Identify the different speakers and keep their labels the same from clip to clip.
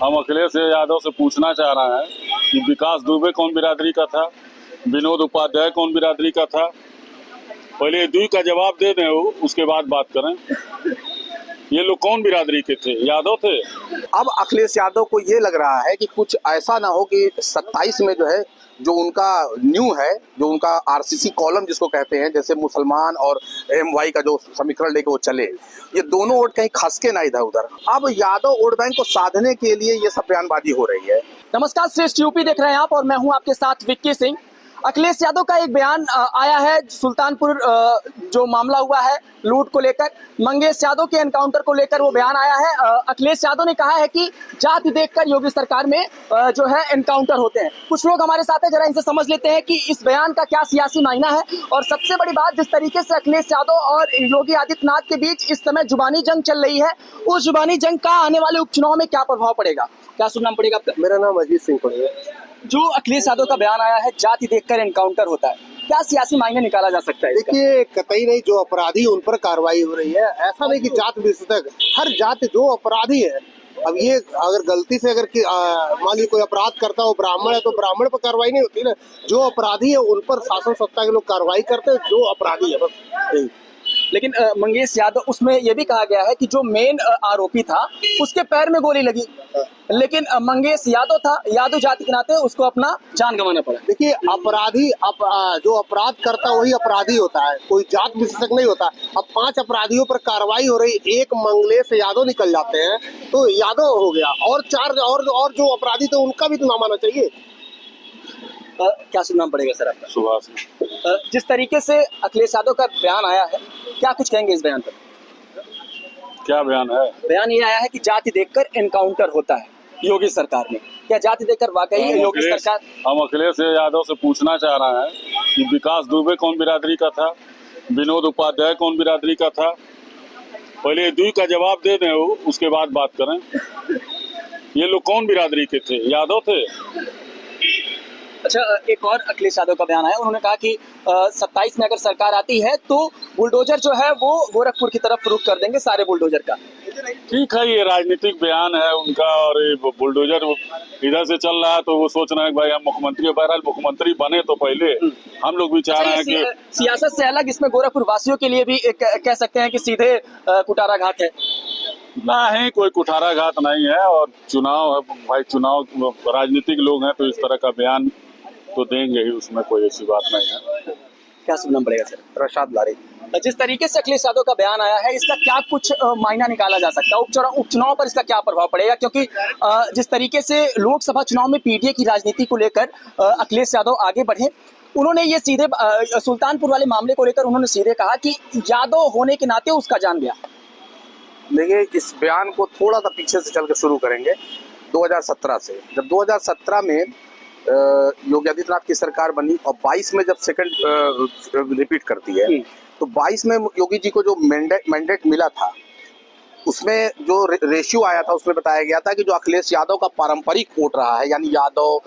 Speaker 1: हम अखिलेश यादव से पूछना चाह रहे हैं कि विकास दुबे कौन बिरादरी का था, विनोद उपाध्याय कौन बिरादरी का था। पहले ये दुई का जवाब दे दें, उसके बाद बात करें। ये लोग कौन बिरादरी के थे? यादव थे।
Speaker 2: अब अखिलेश यादव को ये लग रहा है कि कुछ ऐसा ना हो कि 27 में जो है जो उनका न्यू है, जो उनका आरसीसी कॉलम जिसको कहते हैं, जैसे मुसलमान और एमवाई का जो समीकरण लेके वो चले, ये दोनों वोट कहीं खस के ना इधर उधर। अब यादव वोट बैंक को साधने के लिए ये सब बयानबाजी हो रही है।
Speaker 3: नमस्कार, श्रेष्ठ यूपी देख रहे हैं आप और मैं हूं आपके साथ विक्की सिंह। अखिलेश यादव का एक बयान आया है सुल्तानपुर जो मामला हुआ है लूट को लेकर, मंगेश यादव के एनकाउंटर को लेकर वो बयान आया है। अखिलेश यादव ने कहा है कि जाति देखकर योगी सरकार में जो है एनकाउंटर होते हैं। कुछ लोग हमारे साथ हैं, जरा इनसे समझ लेते हैं कि इस बयान का क्या सियासी मायना है। और सबसे बड़ी बात, जिस तरीके से अखिलेश यादव और योगी आदित्यनाथ के बीच इस समय जुबानी जंग चल रही है, उस जुबानी जंग का आने वाले उपचुनाव में क्या प्रभाव पड़ेगा? क्या सुनना पड़ेगा आपका?
Speaker 2: मेरा नाम अजीत सिंह पड़ेगा।
Speaker 3: जो अखिलेश यादव का बयान आया है, जाति देखकर एनकाउंटर होता है, क्या सियासी मायने निकाला जा सकता है?
Speaker 4: देखिए, कतई नहीं, जो अपराधी उन पर कार्रवाई हो रही है। ऐसा नहीं कि जात विशेषज्ञ, हर जात जो अपराधी है। अब ये अगर गलती से अगर मान लीजिए कोई अपराध करता हो, ब्राह्मण है तो ब्राह्मण पर कार्रवाई नहीं होती ना। जो अपराधी है उन पर शासन सत्ता के लोग कार्रवाई करते हैं, जो अपराधी है बस।
Speaker 3: लेकिन मंगेश यादव, उसमें यह भी कहा गया है कि जो मेन आरोपी था उसके पैर में गोली लगी, लेकिन मंगेश यादव था, यादव जाति के नाते उसको अपना जान गंवाना पड़ा।
Speaker 4: देखिए, अपराधी जो अपराध करता वही अपराधी होता है, कोई जात विशेषज्ञ नहीं होता। अब 5 अपराधियों पर कार्रवाई हो रही, एक मंगलेश यादव निकल जाते हैं तो यादव हो गया, और 4 और जो अपराधी थे उनका भी तो नाम आना चाहिए।
Speaker 3: क्या सुनना पड़ेगा सर आपका?
Speaker 1: सुभाष।
Speaker 3: जिस तरीके से अखिलेश यादव का बयान आया है, क्या कुछ कहेंगे इस बयान पर?
Speaker 1: क्या बयान है?
Speaker 3: बयान ये आया है कि जाति देखकर एनकाउंटर होता है योगी सरकार में। क्या जाति देखकर वाकई योगी सरकार?
Speaker 1: हम अखिलेश यादव से पूछना चाह रहे हैं कि विकास दुबे कौन बिरादरी का था, विनोद उपाध्याय कौन बिरादरी का था। पहले ये दुई का जवाब दे दें, उसके बाद बात करें। ये लोग कौन बिरादरी के थे? यादव थे।
Speaker 3: अच्छा, एक और अखिलेश यादव का बयान आया, उन्होंने कहा कि 27 में अगर सरकार आती है तो बुलडोजर जो है वो गोरखपुर की तरफ रुख कर देंगे, सारे बुलडोजर का।
Speaker 1: ठीक है, ये राजनीतिक बयान है उनका, और बुलडोजर इधर से चल रहा है तो वो सोच रहे हैं भाई हम मुख्यमंत्री, बहरहाल मुख्यमंत्री बने तो पहले हम लोग भी चाह रहे हैं कि
Speaker 3: सियासत से अलग इसमें गोरखपुर वासियों के लिए भी एक कह सकते हैं कि सीधे कुटारा घात है।
Speaker 1: नहीं, कोई कुठारा घात नहीं है, और चुनाव है भाई, चुनाव राजनीतिक लोग हैं तो इस तरह का बयान तो देंगे ही, उसमें कोई ऐसी बात नहीं है।
Speaker 3: क्या सुनना पड़ेगा सर?
Speaker 2: प्रसाद लारी।
Speaker 3: जिस तरीके से अखिलेश यादव का बयान आया है, इसका क्या कुछ मायना निकाला जा सकता है? उपचुनाव पर इसका क्या प्रभाव पड़ेगा? क्योंकि जिस तरीके से लोकसभा चुनाव में पीडीए की राजनीति को लेकर अखिलेश यादव आगे बढ़े, उन्होंने ये सीधे सुल्तानपुर वाले मामले को लेकर उन्होंने सीधे कहा कि यादव होने के नाते उसका जान गया।
Speaker 2: देखिए, इस बयान को थोड़ा सा पीछे से चल के शुरू करेंगे। 2017 से, जब 2017 में योगी आदित्यनाथ की सरकार बनी और 22 में जब सेकंड रिपीट करती है, तो 22 में योगी जी को जो मैंडेट मिला था, उसमें जो रेशियो आया था उसमें बताया गया था कि जो अखिलेश यादव का पारंपरिक वोट रहा है, यानी यादव,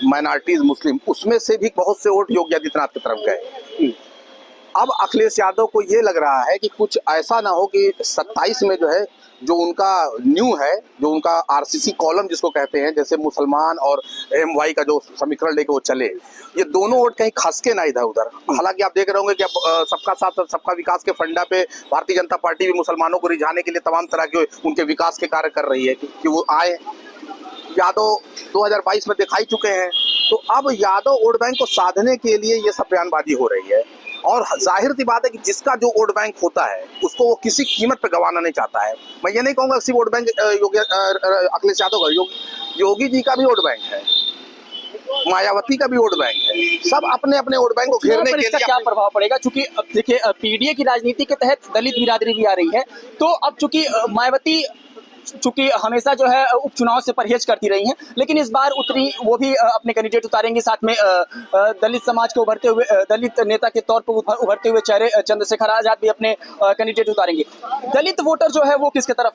Speaker 2: माइनॉरिटीज, मुस्लिम, उसमें से भी बहुत से वोट योगी आदित्यनाथ की तरफ गए। अब अखिलेश यादव को ये लग रहा है कि कुछ ऐसा ना हो कि 27 में जो है जो उनका न्यू है, जो उनका आरसीसी कॉलम जिसको कहते हैं, जैसे मुसलमान और एमवाई का जो समीकरण लेके वो चले, ये दोनों वोट कहीं खस के ना इधर उधर। हालांकि आप देख रहे होंगे कि अब सबका साथ सबका विकास के फंडा पे भारतीय जनता पार्टी भी मुसलमानों को रिझाने के लिए तमाम तरह के उनके विकास के कार्य कर रही है कि वो आए। यादव 2022 में दिखाई चुके हैं, तो अब यादव वोट बैंक को साधने के लिए ये सब बयानबाजी हो रही है। और जाहिर सी बात है कि जिसका जो वोट बैंक होता है उसको वो किसी कीमत पे गंवाना नहीं चाहता है। मैं ये नहीं कहूंगा कि वोट बैंक अखिलेश यादव का, योगी जी का भी वोट बैंक है, मायावती का भी वोट बैंक है, सब अपने अपने वोट बैंक को घेरने के लिए।
Speaker 3: क्या प्रभाव पड़ेगा? चूंकि देखिए, पीडीए की राजनीति के तहत दलित बिरादरी भी आ रही है, तो अब चूंकि मायावती चूंकि हमेशा जो है उपचुनाव से परहेज करती रही हैं, लेकिन इस बार उतरी, वो भी अपने कैंडिडेट उतारेंगे, साथ में दलित समाज के उभरते हुए, दलित नेता के तौर पर उभरते हुए चेहरे चंद्रशेखर आजाद भी अपने कैंडिडेट उतारेंगे। दलित वोटर जो है वो किसके तरफ?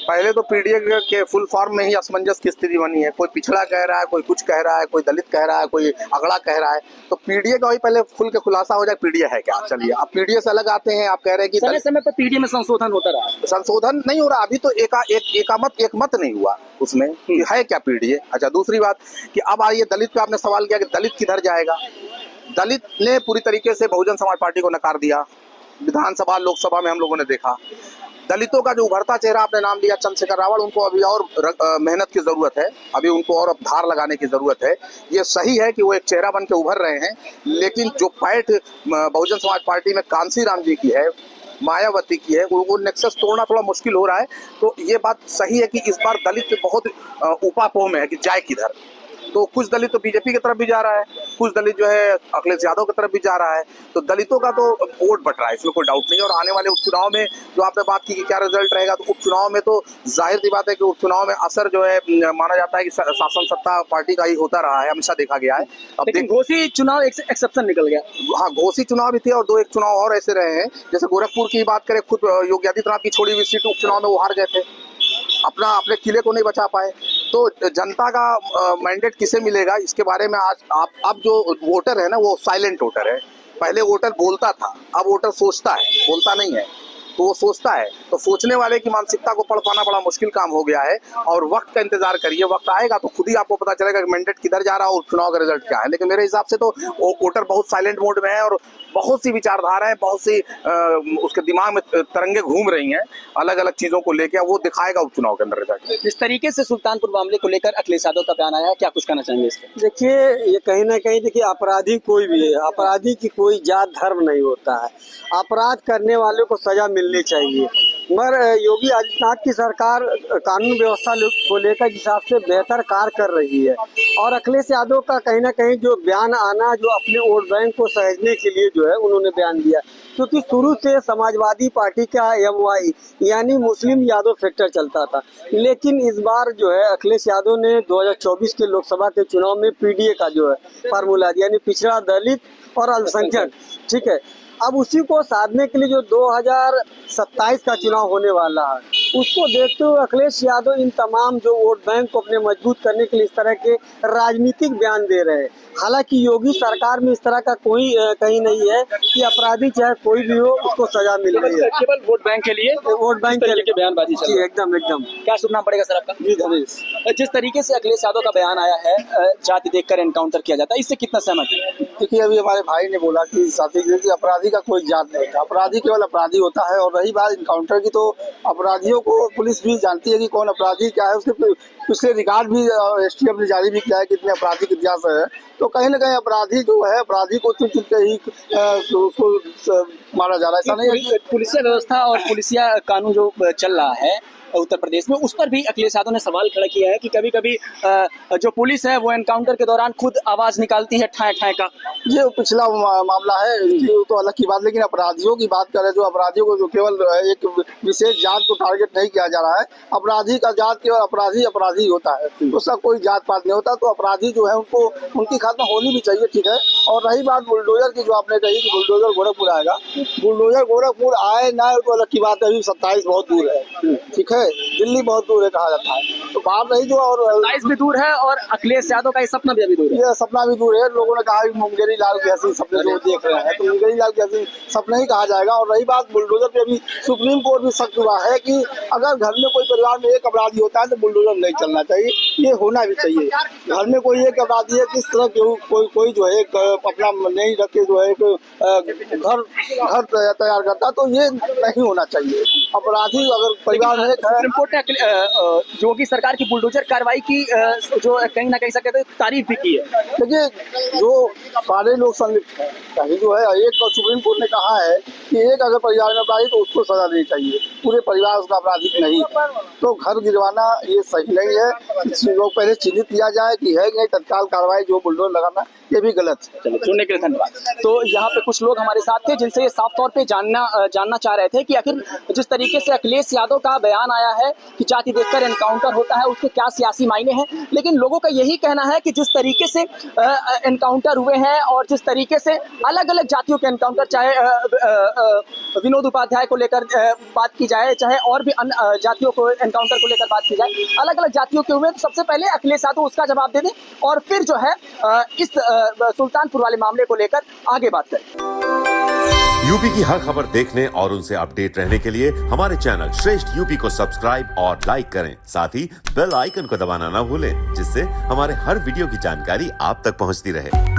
Speaker 2: पहले तो पीडीए के फुल फॉर्म में ही असमंजस की स्थिति बनी है। कोई पिछड़ा कह रहा है, कोई कुछ कह रहा है, कोई दलित कह रहा है, कोई अगड़ा कह रहा है। तो पीडीए का ही पहले खुल के खुलासा हो जाए, पीडीए है क्या। चलिए, आप पीडीए से अलग आते हैं, आप कह रहे हैं कि
Speaker 3: समय समय पर पीडीए में संशोधन होता रहा।
Speaker 2: संशोधन नहीं हो रहा अभी तो, एक मत नहीं हुआ उसमें कि है क्या पीडीए। अच्छा, दूसरी बात कि अब आइए दलित पे आपने सवाल किया कि दलित किधर जाएगा। दलित ने पूरी तरीके से बहुजन समाज पार्टी को नकार दिया। विधानसभा लोकसभा में हम लोगों ने देखा दलितों का जो उभरता चेहरा आपने नाम लिया चंद्रशेखर रावल, उनको अभी और मेहनत की जरूरत है, अभी उनको और धार लगाने की जरूरत है। ये सही है कि वो एक चेहरा बन के उभर रहे हैं, लेकिन जो पैठ बहुजन समाज पार्टी में कांसी राम जी की है, मायावती की है, वो नेक्सस तोड़ना थोड़ा मुश्किल हो रहा है। तो ये बात सही है कि इस बार दलित बहुत उपापोह में है कि जाए किधर। तो कुछ दलित तो बीजेपी की तरफ भी जा रहा है, कुछ दलित जो है अखिलेश यादव की तरफ भी जा रहा है। तो दलितों का तो वोट बट रहा है, इसमें कोई डाउट नहीं है। और आने वाले उपचुनाव में जो आपने बात की कि क्या रिजल्ट रहेगा, तो उपचुनाव में तो जाहिर सी बात है कि उपचुनाव में असर जो है माना जाता है कि शासन सत्ता पार्टी का ही होता रहा है, हमेशा देखा गया है। अब
Speaker 3: घोषी चुनाव एक्सेप्शन निकल गया।
Speaker 2: हाँ, घोषी चुनाव भी थे और 2 एक चुनाव और ऐसे रहे हैं। जैसे गोरखपुर की बात करें, खुद योगी आदित्यनाथ की छोड़ी हुई सीट उपचुनाव में वो हार गए थे, अपने किले को नहीं बचा पाए। तो जनता का मैंडेट किसे मिलेगा, इसके बारे में आज अब जो वोटर है ना, वो साइलेंट वोटर है। पहले वोटर बोलता था, अब वोटर सोचता है, बोलता नहीं है। तो वो सोचता है, तो सोचने वाले की मानसिकता को पढ़ पाना बड़ा मुश्किल काम हो गया है। और वक्त का इंतजार करिए, वक्त आएगा तो खुद ही आपको पता चलेगा कि मैंडेट किधर जा रहा है और चुनाव का रिजल्ट क्या है। लेकिन मेरे हिसाब से तो वोटर बहुत साइलेंट मोड में है और बहुत सी विचारधाराएं, बहुत सी उसके दिमाग में तरंगे घूम रही हैं अलग अलग चीजों को लेकर। वो दिखाएगा उपचुनाव के अंदर रिजल्ट।
Speaker 3: जिस तरीके से सुल्तानपुर मामले को लेकर अखिलेश यादव का बयान आया, क्या कुछ कहना चाहेंगे इस पर?
Speaker 5: देखिए, ये कहीं ना कहीं देखिए, अपराधी कोई भी है, अपराधी की कोई जात धर्म नहीं होता है। अपराध करने वाले को सजा मिलनी चाहिए। मगर योगी आदित्यनाथ की सरकार कानून व्यवस्था को लेकर जिस हिसाब से बेहतर कार्य कर रही है, और अखिलेश यादव का कहीं ना कहीं जो बयान आना, जो अपने वोट बैंक को सहेजने के लिए जो है उन्होंने बयान दिया, क्योंकि शुरू से समाजवादी पार्टी का MY यानी मुस्लिम यादव फैक्टर चलता था। लेकिन इस बार जो है अखिलेश यादव ने 2024 के लोकसभा के चुनाव में पीडीए का जो है फार्मूला यानी पिछड़ा, दलित और अल्पसंख्यक, ठीक है। अब उसी को साधने के लिए जो 2027 का चुनाव होने वाला है, उसको देखते हुए अखिलेश यादव इन तमाम जो वोट बैंक को अपने मजबूत करने के लिए इस तरह के राजनीतिक बयान दे रहे हैं। हालांकि योगी सरकार में इस तरह का कोई कहीं नहीं है कि अपराधी चाहे कोई भी हो उसको सजा मिल रही है।
Speaker 3: केवल वोट बैंक के लिए,
Speaker 5: वोट बैंक के लिए
Speaker 3: बयानबाजी चल रही है।
Speaker 5: एकदम एकदम।
Speaker 3: क्या सुनना पड़ेगा सर आपका?
Speaker 5: जी धनेश,
Speaker 3: जिस तरीके से अखिलेश यादव का बयान आया है, जाति देखकर एनकाउंटर किया जाता है, इससे कितना सहमत है?
Speaker 5: देखिए, अभी हमारे भाई ने बोला कि साथी कि अपराधी का कोई जात नहीं होता, अपराधी केवल अपराधी होता है। और रही बात इनकाउंटर की, तो अपराधियों को पुलिस भी जानती है कि कौन अपराधी क्या है। उसके पिछले रिकॉर्ड भी STF ने जारी भी किया है कितने अपराधी के इतिहास है। तो कहीं ना कहीं अपराधी जो है, अपराधी को चुन चुनते ही उसको मारा जा रहा है। ऐसा नहीं है।
Speaker 3: पुलिसिया व्यवस्था और पुलिसिया कानून जो चल रहा है उत्तर प्रदेश में, उस पर भी अखिलेश यादव ने सवाल खड़ा किया है कि कभी कभी जो पुलिस है वो एनकाउंटर के दौरान खुद आवाज निकालती है ठाए ठाए का।
Speaker 5: ये पिछला मामला है, तो अलग की बात। लेकिन अपराधियों की बात करें, जो अपराधियों को जो केवल एक विशेष जात को टारगेट नहीं किया जा रहा है। अपराधी का जात केवल अपराधी होता है, उसका कोई जात पात नहीं होता। तो अपराधी जो है उनको उनकी खात्मा होनी भी चाहिए, ठीक है। और रही बात बुलडोजर की, जो आपने कही कि बुलडोजर गोरखपुर आएगा, बुलडोजर गोरखपुर आए ना तो अलग की बात है। अभी 27 बहुत दूर है, ठीक है, दिल्ली बहुत दूर है कहा जाता है। तो बात रही जो, और
Speaker 3: 27 भी दूर है और अखिलेश यादव का ये सपना भी अभी दूर है।
Speaker 5: ये सपना भी दूर है। लोगों ने कहा कि मुंगेरी लाल की हंसी सपने जो देख रहे हैं, तो मुंगेरी लाल की हंसी सपना ही कहा जाएगा। और रही बात बुलडोजर पे, अभी सुप्रीम कोर्ट भी सख्त हुआ है कि अगर घर में कोई परिवार में एक अपराधी होता है तो बुलडोजर नहीं चलना चाहिए, ये होना भी चाहिए। घर में कोई एक अपराधी है, किस तरह के कोई जो है अपना नहीं रखे जो है घर तैयार करता, तो ये नहीं होना चाहिए। अपराधी अगर परिवार में
Speaker 3: सुप्रीम कोर्ट ने योगी सरकार की बुलडोजर कार्रवाई की जो कहीं ना कहीं सकते थे तारीफ भी की है।
Speaker 5: देखिए, जो सारे लोग संलिप्त हैं, कहीं जो है एक सुप्रीम कोर्ट ने कहा है कि एक अगर परिवार में अपराधी तो उसको सजा देनी चाहिए, पूरे परिवार उसका अपराधी नहीं। तो घर गिरवाना ये सही नहीं है। लोग पहले चिन्हित किया जाए कि है कि नहीं, तत्काल कार्रवाई जो बुलडोजर लगाना ये भी गलत है।
Speaker 3: चलिए, सुनने के लिए धन्यवाद। तो यहाँ पे कुछ लोग हमारे साथ थे जिनसे ये साफ तौर पे जानना चाह रहे थे कि आखिर जिस तरीके से अखिलेश यादव का बयान बयान आया है कि जाति देखकर एनकाउंटर होता है, उसके क्या सियासी मायने हैं, लेकिन लोगों का यही कहना है कि जिस तरीके से एनकाउंटर हुए हैं और जिस तरीके से अलग अलग जातियों के एनकाउंटर, चाहे विनोद उपाध्याय को लेकर बात की जाए, चाहे और भी अन्य जातियों को एनकाउंटर को लेकर बात की जाए, अलग अलग जातियों के हुए, तो सबसे पहले अखिलेश यादव उसका जवाब दे दें और फिर जो है इस सुल्तानपुर वाले मामले को लेकर आगे बात करें।
Speaker 6: यूपी की हर खबर देखने और उनसे अपडेट रहने के लिए हमारे चैनल श्रेष्ठ यूपी को सब्सक्राइब और लाइक करें। साथ ही बेल आइकन को दबाना ना भूलें, जिससे हमारे हर वीडियो की जानकारी आप तक पहुंचती रहे।